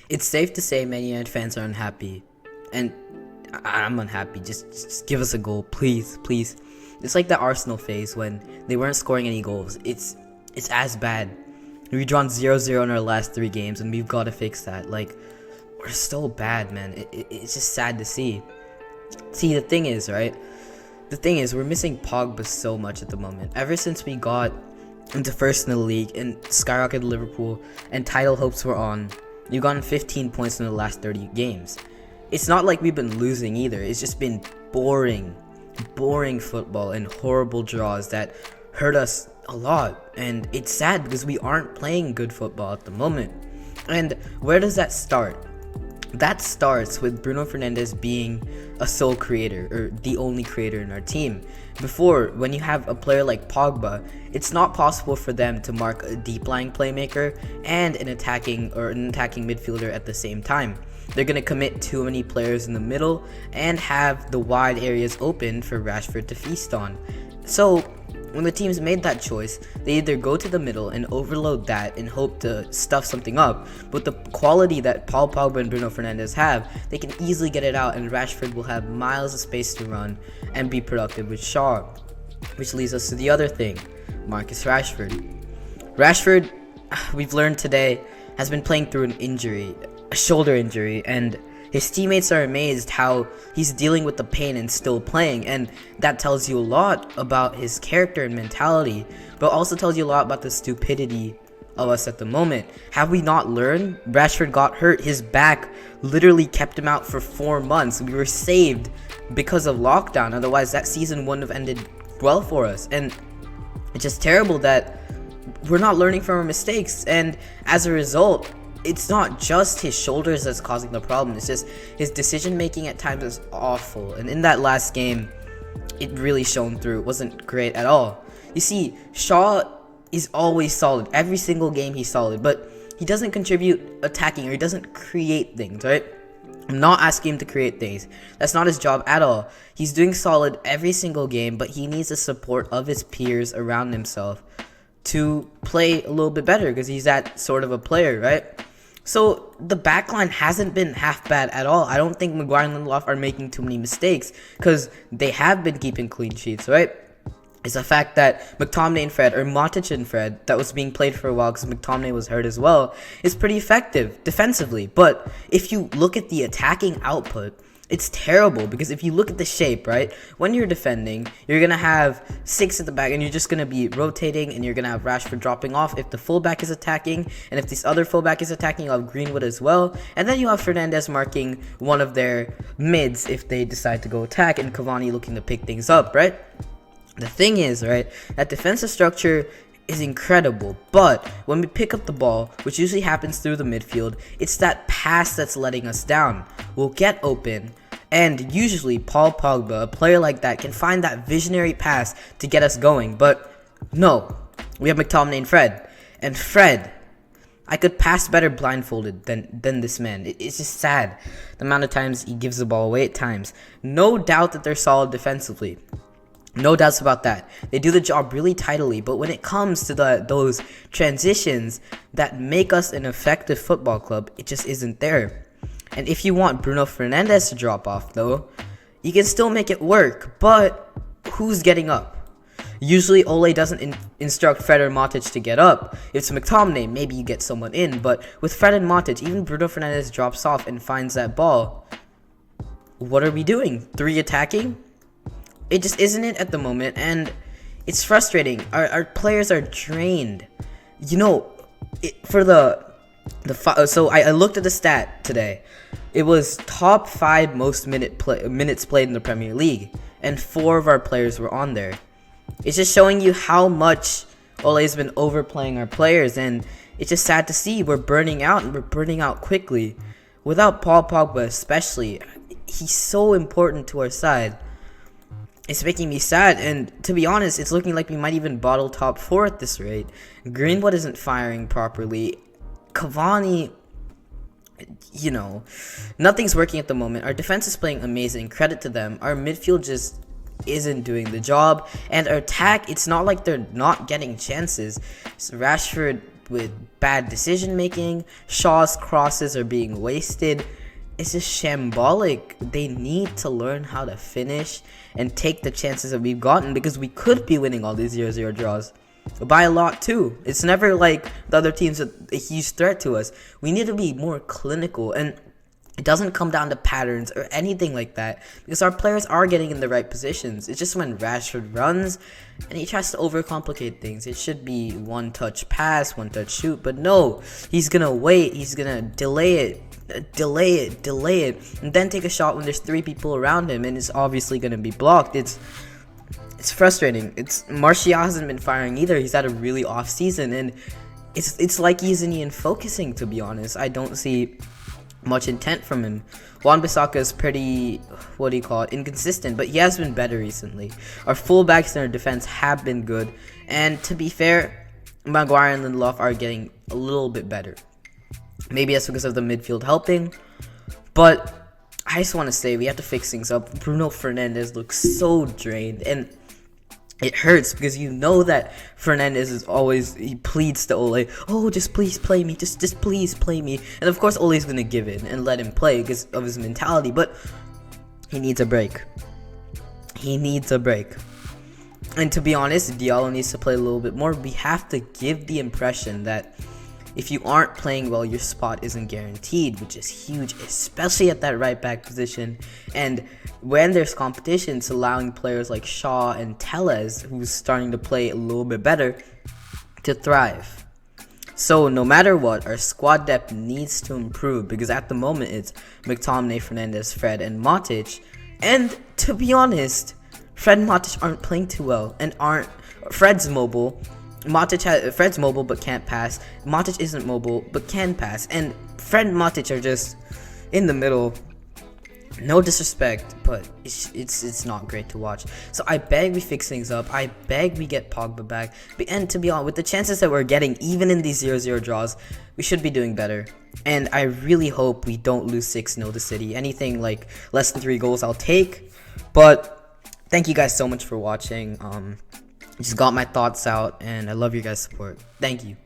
It's safe to say Man United fans are unhappy, and I'm unhappy. Just give us a goal, please, please. It's like the Arsenal phase when they weren't scoring any goals. It's as bad. We've drawn 0-0 in our last 3 games, and we've got to fix that. Like, we're so bad, man. It's just sad to see. See, the thing is, right? The thing is, we're missing Pogba so much at the moment. Ever since we got into first in the league and skyrocketed Liverpool and title hopes were on, we've gotten 15 points in the last 30 games. It's not like we've been losing either. It's just been boring football and horrible draws that hurt us a lot. And it's sad because we aren't playing good football at the moment. And where does that start? That starts with Bruno Fernandes being a sole creator, or the only creator in our team. Before, when you have a player like Pogba, it's not possible for them to mark a deep-lying playmaker and an attacking midfielder at the same time. They're going to commit too many players in the middle and have the wide areas open for Rashford to feast on. So, when the teams made that choice, they either go to the middle and overload that and hope to stuff something up. But the quality that Paul Pogba and Bruno Fernandes have, they can easily get it out, and Rashford will have miles of space to run and be productive with Shaw. Which leads us to the other thing, Marcus Rashford. Rashford, we've learned today, has been playing through an injury, a shoulder injury, and his teammates are amazed how he's dealing with the pain and still playing, and that tells you a lot about his character and mentality, but also tells you a lot about the stupidity of us at the moment. Have we not learned? Rashford got hurt. His back literally kept him out for 4 months. We were saved because of lockdown. Otherwise, that season wouldn't have ended well for us, and it's just terrible that we're not learning from our mistakes, and as a result, it's not just his shoulders that's causing the problem. It's just his decision making at times is awful. And in that last game, it really shone through. It wasn't great at all. You see, Shaw is always solid. Every single game he's solid. But he doesn't contribute attacking, or he doesn't create things, right? I'm not asking him to create things. That's not his job at all. He's doing solid every single game, but he needs the support of his peers around himself to play a little bit better, because he's that sort of a player, right? So the backline hasn't been half bad at all. I don't think Maguire and Lindelof are making too many mistakes, because they have been keeping clean sheets, right? It's the fact that McTominay and Fred, or Matic and Fred, that was being played for a while because McTominay was hurt as well, is pretty effective defensively. But if you look at the attacking output, it's terrible, because if you look at the shape, right, when you're defending, you're going to have 6 at the back, and you're just going to be rotating, and you're going to have Rashford dropping off if the fullback is attacking, and if this other fullback is attacking, you'll have Greenwood as well, and then you have Fernandes marking one of their mids if they decide to go attack, and Cavani looking to pick things up, right? The thing is, right, that defensive structure is incredible, but when we pick up the ball, which usually happens through the midfield, it's that pass that's letting us down. We'll get open, and usually Paul Pogba, a player like that, can find that visionary pass to get us going, but no, we have McTominay and Fred, I could pass better blindfolded than this man. It's just sad, the amount of times he gives the ball away at times. No doubt that they're solid defensively. No doubts about that. They do the job really tidily, but when it comes to those transitions that make us an effective football club, it just isn't there. And if you want Bruno Fernandes to drop off, though, you can still make it work, but who's getting up? Usually Ole doesn't instruct Fred or Matic to get up. If it's McTominay, maybe you get someone in, but with Fred and Matic, even Bruno Fernandes drops off and finds that ball. What are we doing? 3 attacking? It just isn't it at the moment, and it's frustrating. Our players are drained. You know, so I looked at the stat today. It was top 5 most minutes played in the Premier League, and 4 of our players were on there. It's just showing you how much Ole's been overplaying our players, and it's just sad to see. We're burning out, and we're burning out quickly. Without Paul Pogba especially, he's so important to our side. It's making me sad, and to be honest, it's looking like we might even bottle top 4 at this rate. Greenwood isn't firing properly. Cavani, you know, nothing's working at the moment. Our defense is playing amazing, credit to them. Our midfield just isn't doing the job, and our attack, it's not like they're not getting chances. So Rashford with bad decision making. Shaw's crosses are being wasted. It's just shambolic. They need to learn how to finish and take the chances that we've gotten, because we could be winning all these 0-0 draws by a lot too. It's never like the other teams are a huge threat to us. We need to be more clinical, and it doesn't come down to patterns or anything like that, because our players are getting in the right positions. It's just when Rashford runs and he tries to overcomplicate things. It should be one touch pass, one touch shoot, but no, he's gonna wait, he's gonna delay it, and then take a shot when there's 3 people around him, and it's obviously gonna be blocked. It's frustrating. Martial hasn't been firing either. He's had a really off season, and it's like he isn't even focusing, to be honest. I don't see much intent from him. Wan-Bissaka is pretty, inconsistent, but he has been better recently. Our fullbacks and our defense have been good, and to be fair, Maguire and Lindelof are getting a little bit better. Maybe that's because of the midfield helping, but I just want to say we have to fix things up. Bruno Fernandes looks so drained, and it hurts because you know that Fernandes is always, he pleads to Ole, oh, just please play me, just please play me. And of course Ole's going to give in and let him play because of his mentality, but he needs a break. He needs a break. And to be honest, Diallo needs to play a little bit more. We have to give the impression that if you aren't playing well, your spot isn't guaranteed, which is huge, especially at that right back position. And when there's competition, it's allowing players like Shaw and Telles, who's starting to play a little bit better, to thrive. So no matter what, our squad depth needs to improve, because at the moment it's McTominay, Fernandes, Fred, and Matic. And to be honest, Fred and Matic aren't playing too well, and Fred's mobile. Fred's mobile but can't pass. Matic isn't mobile but can pass, and Fred and Matic are just in the middle. No disrespect, but it's not great to watch. So I beg we fix things up. I beg we get Pogba back. And to be honest, with the chances that we're getting, even in these 0-0 draws, we should be doing better. And I really hope we don't lose 6-0 to City. Anything like less than 3 goals, I'll take. But thank you guys so much for watching. Just got my thoughts out, and I love your guys' support. Thank you.